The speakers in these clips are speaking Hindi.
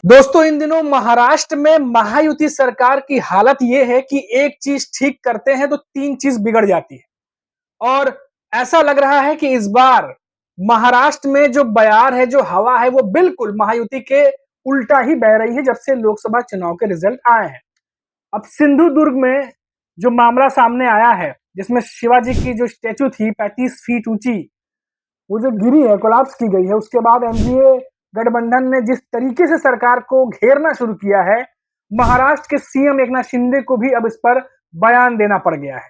दोस्तों इन दिनों महाराष्ट्र में महायुति सरकार की हालत यह है कि एक चीज ठीक करते हैं तो तीन चीज बिगड़ जाती है। और ऐसा लग रहा है कि इस बार महाराष्ट्र में जो बयार है, जो हवा है, वो बिल्कुल महायुति के उल्टा ही बह रही है जब से लोकसभा चुनाव के रिजल्ट आए हैं। अब सिंधुदुर्ग में जो मामला सामने आया है, जिसमें शिवाजी की जो स्टैचू थी 35 फीट ऊंची, वो जो गिरी है, कोलैप्स की गई है, उसके बाद एनडीए गठबंधन ने जिस तरीके से सरकार को घेरना शुरू किया है, महाराष्ट्र के सीएम एकनाथ शिंदे को भी अब इस पर बयान देना पड़ गया है।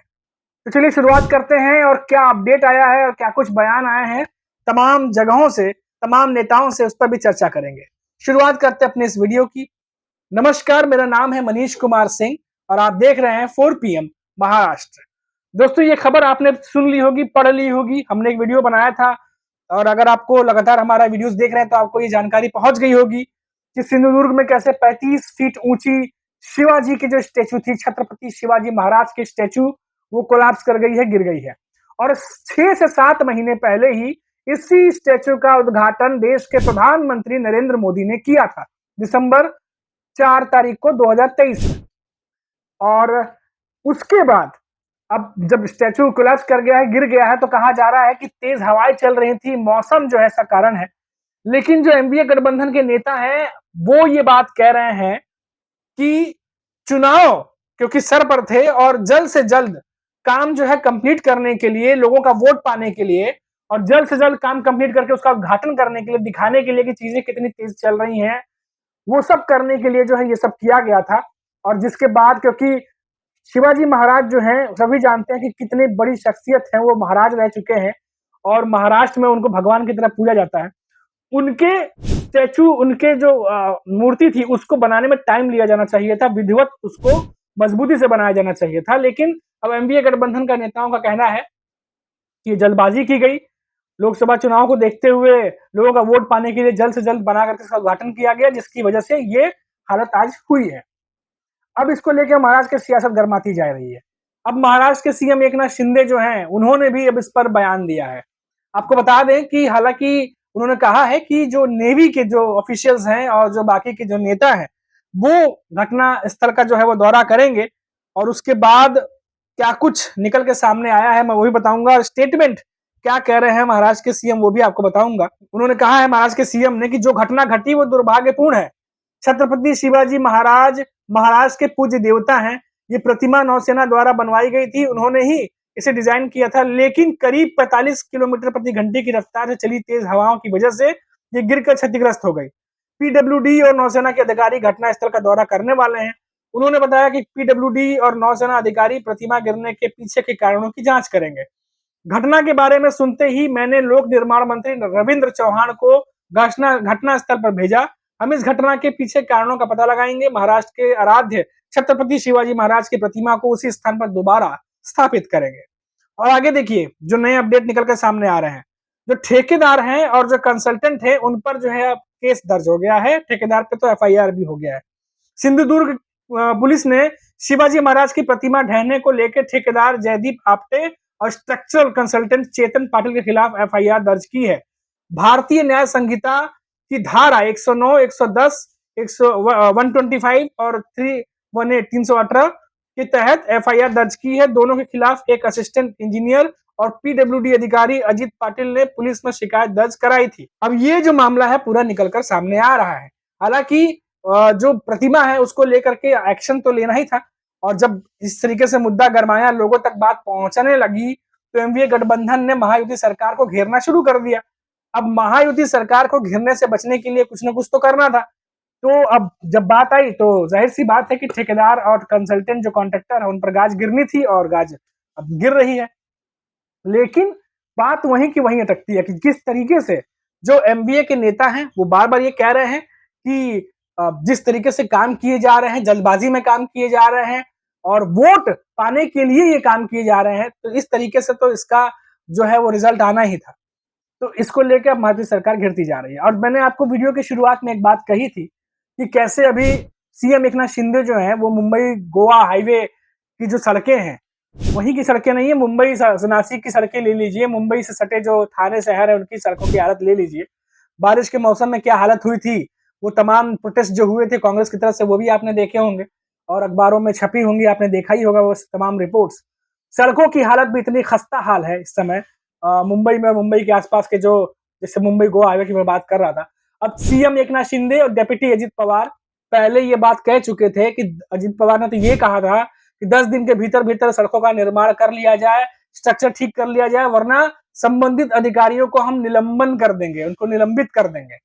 तो चलिए शुरुआत करते हैं और क्या अपडेट आया है और क्या कुछ बयान आए हैं तमाम जगहों से, तमाम नेताओं से, उस पर भी चर्चा करेंगे। शुरुआत करते हैं अपने इस वीडियो की। नमस्कार, मेरा नाम है मनीष कुमार सिंह और आप देख रहे हैं 4 PM महाराष्ट्र। दोस्तों ये खबर आपने सुन ली होगी, पढ़ ली होगी, हमने एक वीडियो बनाया था और अगर आपको लगातार हमारा वीडियोस देख रहे हैं तो आपको ये जानकारी पहुंच गई होगी कि सिंधुदुर्ग में कैसे 35 फीट ऊंची शिवाजी की जो स्टैचू थी, छत्रपति शिवाजी महाराज की स्टैचू, वो कोलैप्स कर गई है, गिर गई है। और 6 से 7 महीने पहले ही इसी स्टैचू का उद्घाटन देश के प्रधानमंत्री नरेंद्र मोदी ने किया था, दिसंबर 4 तारीख को 2023 में। और उसके बाद अब जब स्टैचू कोलैप्स कर गया है, गिर गया है, तो कहा जा रहा है कि तेज हवाएं चल रही थी, मौसम जो है ऐसा कारण है। लेकिन जो एनडीए गठबंधन के नेता हैं वो ये बात कह रहे हैं कि चुनाव क्योंकि सर पर थे और जल्द से जल्द काम जो है कंप्लीट करने के लिए, लोगों का वोट पाने के लिए और जल्द से जल्द काम कंप्लीट करके उसका उद्घाटन करने के लिए, दिखाने के लिए कि चीजें कितनी तेज चल रही हैं, वो सब करने के लिए जो है ये सब किया गया था। और जिसके बाद क्योंकि शिवाजी महाराज जो हैं सभी जानते हैं कि कितनी बड़ी शख्सियत है, वो महाराज रह चुके हैं और महाराष्ट्र में उनको भगवान की तरह पूजा जाता है। उनके स्टैचू, उनके जो मूर्ति थी, उसको बनाने में टाइम लिया जाना चाहिए था, विधिवत उसको मजबूती से बनाया जाना चाहिए था। लेकिन अब एनडीए गठबंधन का नेताओं का कहना है कि जल्दबाजी की गई, लोकसभा चुनाव को देखते हुए लोगों का वोट पाने के लिए जल्द से जल्द बना करके इसका उद्घाटन किया गया, जिसकी वजह से ये हालत आज हुई है। अब इसको लेकर महाराष्ट्र की सियासत गर्माती जा रही है। अब महाराष्ट्र के सीएम एकनाथ शिंदे जो हैं, उन्होंने भी अब इस पर बयान दिया है। आपको बता दें कि हालांकि उन्होंने कहा है कि जो नेवी के जो ऑफिशियल्स हैं और जो बाकी के जो नेता हैं, वो घटना स्थल का जो है वो दौरा करेंगे और उसके बाद क्या कुछ निकल के सामने आया है मैं वही बताऊंगा। स्टेटमेंट क्या कह रहे हैं महाराष्ट्र के सीएम वो भी आपको बताऊंगा। उन्होंने कहा है महाराष्ट्र के सीएम ने कि जो घटना घटी वो दुर्भाग्यपूर्ण है। छत्रपति शिवाजी महाराज महाराष्ट्र के पूज्य देवता हैं। ये प्रतिमा नौसेना द्वारा बनवाई गई थी, उन्होंने ही इसे डिजाइन किया था, लेकिन करीब 45 किलोमीटर प्रति घंटे की रफ्तार से चली तेज हवाओं की वजह से ये गिरकर क्षतिग्रस्त हो गई। पीडब्ल्यूडी और नौसेना के अधिकारी घटनास्थल का दौरा करने वाले हैं। उन्होंने बताया कि पीडब्ल्यूडी और नौसेना अधिकारी प्रतिमा गिरने के पीछे के कारणों की जांच करेंगे। घटना के बारे में सुनते ही मैंने लोक निर्माण मंत्री रविंद्र चौहान को घटना स्थल पर भेजा। हम इस घटना के पीछे कारणों का पता लगाएंगे, महाराष्ट्र के आराध्य छत्रपति शिवाजी महाराज की प्रतिमा को उसी स्थान पर दोबारा स्थापित करेंगे। और आगे देखिए जो नए अपडेट निकल कर सामने आ रहे हैं, जो ठेकेदार हैं और जो कंसल्टेंट हैं उन पर जो है केस दर्ज हो गया है। ठेकेदार पे तो एफआईआर भी हो गया है। सिंधुदुर्ग पुलिस ने शिवाजी महाराज की प्रतिमा ढहने को लेकर ठेकेदार जयदीप आपटे और स्ट्रक्चरल कंसल्टेंट चेतन पाटिल के खिलाफ एफआईआर दर्ज की है। भारतीय न्याय संहिता की धारा 109, 110, 125 और 318, 318 के तहत एफआईआर दर्ज की है। दोनों के खिलाफ एक असिस्टेंट इंजीनियर और पीडब्ल्यूडी अधिकारी अजीत पाटिल ने पुलिस में शिकायत दर्ज कराई थी। अब ये जो मामला है पूरा निकलकर सामने आ रहा है। हालांकि जो प्रतिमा है उसको लेकर के एक्शन तो लेना ही था और जब इस तरीके से मुद्दा गरमाया, लोगों तक बात पहुंचने लगी, तो एनडीए गठबंधन ने महायुति सरकार को घेरना शुरू कर दिया। अब महायुति सरकार को घेरने से बचने के लिए कुछ ना कुछ तो करना था। तो अब जब बात आई तो जाहिर सी बात है कि ठेकेदार और कंसल्टेंट जो कॉन्ट्रैक्टर है उन पर गाज गिरनी थी और गाज अब गिर रही है। लेकिन बात वहीं की वहीं अटकती है कि किस तरीके से जो एमबीए के नेता हैं वो बार बार ये कह रहे हैं कि जिस तरीके से काम किए जा रहे हैं, जल्दबाजी में काम किए जा रहे हैं और वोट पाने के लिए ये काम किए जा रहे हैं, तो इस तरीके से तो इसका जो है वो रिजल्ट आना ही था। तो इसको लेकर अब महायुति सरकार घिरती जा रही है। और मैंने आपको वीडियो की शुरुआत में एक बात कही थी कि कैसे अभी सीएम एकनाथ शिंदे जो है वो मुंबई गोवा हाईवे की जो सड़कें हैं, वहीं की सड़कें नहीं है, मुंबई नासिक की सड़कें ले लीजिए, मुंबई से सटे जो थाने शहर है उनकी सड़कों की हालत ले लीजिए। बारिश के मौसम में क्या हालत हुई थी, वो तमाम प्रोटेस्ट जो हुए थे कांग्रेस की तरफ से वो भी आपने देखे होंगे और अखबारों में छपी होंगी, आपने देखा ही होगा वो तमाम रिपोर्ट्स। सड़कों की हालत भी इतनी खस्ता हाल है इस समय मुंबई में, मुंबई के आसपास के जो, जैसे मुंबई गोवा हाईवे की मैं बात कर रहा था। अब सीएम एकनाथ शिंदे और डिप्टी अजित पवार पहले ये बात कह चुके थे कि अजित पवार ने तो ये कहा था कि 10 दिन के भीतर भीतर सड़कों का निर्माण कर लिया जाए, स्ट्रक्चर ठीक कर लिया जाए, वरना संबंधित अधिकारियों को हम निलंबन कर देंगे, उनको निलंबित कर देंगे।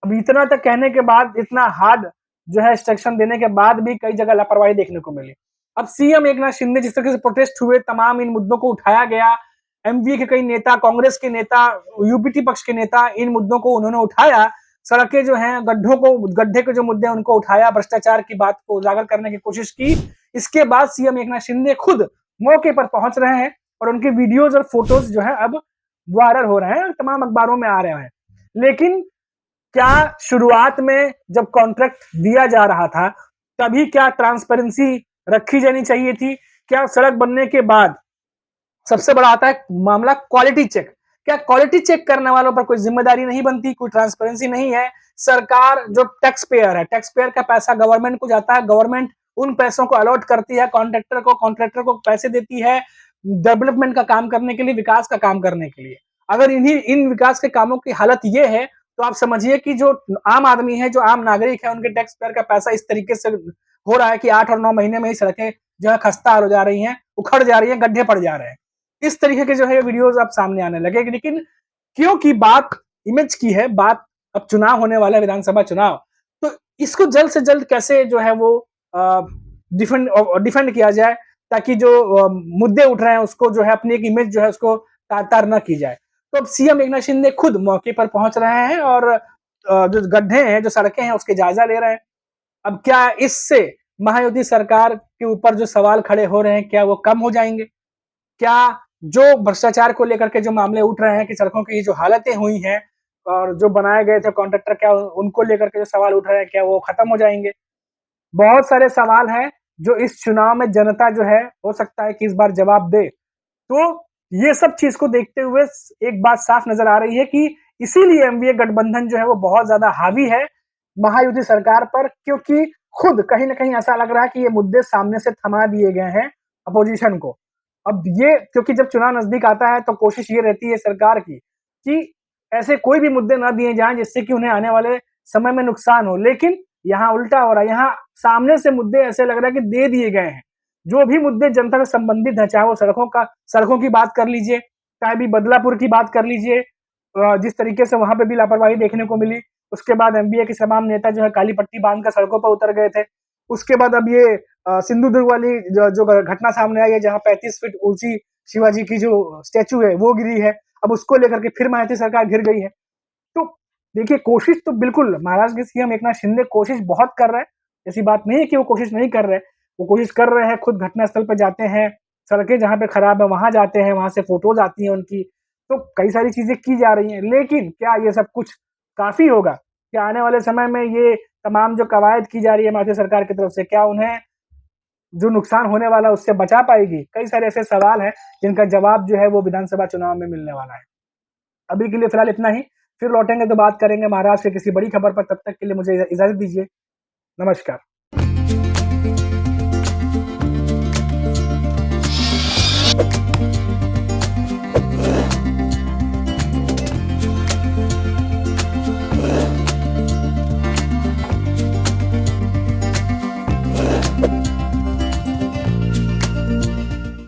अब इतना तक कहने के बाद, इतना हार्ड जो है इंस्ट्रक्शन देने के बाद भी कई जगह लापरवाही देखने को मिली। अब सीएम एकनाथ शिंदे, जिस तरह से प्रोटेस्ट हुए, तमाम इन मुद्दों को उठाया गया, एमवीए के कई नेता, कांग्रेस के नेता, यूपीटी पक्ष के नेता, इन मुद्दों को उन्होंने उठाया। सड़कें जो हैं, गड्ढे के जो मुद्दे हैं उनको उठाया, भ्रष्टाचार की बात को उजागर करने की कोशिश की। इसके बाद सीएम एकनाथ शिंदे खुद मौके पर पहुंच रहे हैं और उनके वीडियोज और फोटोज जो है अब वायरल हो रहे हैं, तमाम अखबारों में आ रहे हैं। लेकिन क्या शुरुआत में जब कॉन्ट्रैक्ट दिया जा रहा था तभी क्या ट्रांसपेरेंसी रखी जानी चाहिए थी? क्या सड़क बनने के बाद सबसे बड़ा आता है मामला क्वालिटी चेक, क्या क्वालिटी चेक करने वालों पर कोई जिम्मेदारी नहीं बनती, कोई ट्रांसपेरेंसी नहीं है? सरकार जो टैक्स पेयर है, टैक्स पेयर का पैसा गवर्नमेंट को जाता है, गवर्नमेंट उन पैसों को अलॉट करती है कॉन्ट्रैक्टर को पैसे देती है डेवलपमेंट का काम करने के लिए, विकास का काम करने के लिए। अगर इन विकास के कामों की हालत ये है तो आप समझिए कि जो आम आदमी है, जो आम नागरिक है, उनके टैक्स पेयर का पैसा इस तरीके से हो रहा है कि 8 और 9 महीने में ही सड़कें जो है खस्ता हो जा रही हैं, उखड़ जा रही हैं, गड्ढे पड़ जा रहे हैं। इस तरीके के जो है वीडियोस अब सामने आने लगे। लेकिन क्योंकि बात इमेज की है, बात अब चुनाव होने वाला है, विधानसभा चुनाव, तो इसको जल्द से जल्द कैसे जो है वो डिफेंड किया जाए, ताकि जो मुद्दे उठ रहे हैं उसको जो है अपनी एक इमेज जो है उसको तार न की जाए। तो अब सीएम एकनाथ शिंदे खुद मौके पर पहुंच रहे हैं और जो गड्ढे हैं, जो सड़कें हैं, उसके जायजा ले रहे हैं। अब क्या इससे महायुति सरकार के ऊपर जो सवाल खड़े हो रहे हैं, क्या वो कम हो जाएंगे? क्या जो भ्रष्टाचार को लेकर के जो मामले उठ रहे हैं कि सड़कों की जो हालतें हुई हैं और जो बनाए गए थे कॉन्ट्रैक्टर, क्या उनको लेकर के जो सवाल उठ रहे हैं, क्या वो खत्म हो जाएंगे? बहुत सारे सवाल हैं जो इस चुनाव में जनता जो है हो सकता है कि इस बार जवाब दे। तो ये सब चीज को देखते हुए एक बात साफ नजर आ रही है कि इसीलिए एमवीए गठबंधन जो है वो बहुत ज्यादा हावी है महायुति सरकार पर, क्योंकि खुद कहीं ना कहीं ऐसा लग रहा है कि ये मुद्दे सामने से थमा दिए गए हैं अपोजिशन को। अब ये, क्योंकि जब चुनाव नजदीक आता है तो कोशिश ये रहती है सरकार की कि ऐसे कोई भी मुद्दे ना दिए जाएं जिससे कि उन्हें आने वाले समय में नुकसान हो। लेकिन यहाँ उल्टा हो रहा है, यहाँ सामने से मुद्दे ऐसे लग रहा है कि दे दिए गए हैं। जो भी मुद्दे जनता से संबंधित है, चाहे वो सड़कों की बात कर लीजिए, चाहे भी बदलापुर की बात कर लीजिए, जिस तरीके से वहां पे भी लापरवाही देखने को मिली। उसके बाद एमबीए के तमाम नेता जो है काली पट्टी बांध कर सड़कों पर उतर गए थे। उसके बाद अब ये सिंधुदुर्ग वाली जो घटना सामने आई है, जहाँ 35 फीट ऊंची शिवाजी की जो स्टैचू है वो गिरी है। अब उसको लेकर के फिर महायुति सरकार घिर गई है। तो देखिए, कोशिश तो बिल्कुल महाराष्ट्र के सीएम एकनाथ शिंदे कोशिश बहुत कर रहे हैं, ऐसी बात नहीं है कि वो कोशिश नहीं कर रहे। वो कोशिश कर रहे हैं, खुद घटनास्थल पर जाते हैं, सड़कें जहाँ पे खराब है वहां जाते हैं, वहां से फोटोज आती हैं उनकी। तो कई सारी चीजें की जा रही हैं, लेकिन क्या ये सब कुछ काफी होगा? क्या आने वाले समय में ये तमाम जो कवायद की जा रही है महाराष्ट्र सरकार की तरफ से, क्या उन्हें जो नुकसान होने वाला है उससे बचा पाएगी? कई सारे ऐसे सवाल हैं जिनका जवाब जो है वो विधानसभा चुनाव में मिलने वाला है। अभी के लिए फिलहाल इतना ही, फिर लौटेंगे तो बात करेंगे महाराष्ट्र की किसी बड़ी खबर पर। तब तक के लिए मुझे इजाजत दीजिए। नमस्कार।